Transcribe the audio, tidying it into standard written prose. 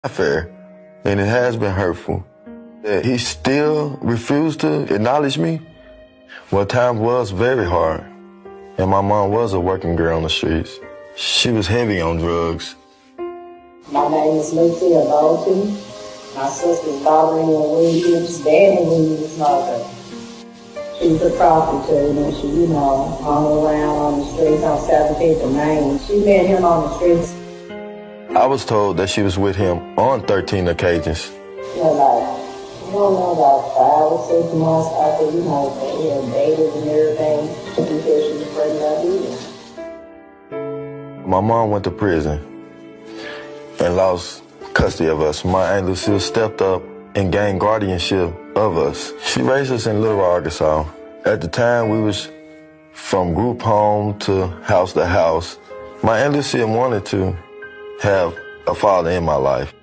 Fair, and it has been hurtful. He still refused to acknowledge me. Well, times was very hard, and my mom was a working girl on the streets. She was heavy on drugs. My name is Lucia Bolton. My sister's Valeria Williams, Danny Williams' mother. She's a prostitute, and she, hung around on the streets on 17th and Main. She met him on the streets. I was told that she was with him on 13 occasions. About 5 or 6 months after, they had dated and everything, she said she was pregnant again. My mom went to prison and lost custody of us. My Aunt Lucille stepped up and gained guardianship of us. She raised us in Little Rock, Arkansas. At the time, we was from group home to house. My Aunt Lucille wanted to have a father in my life.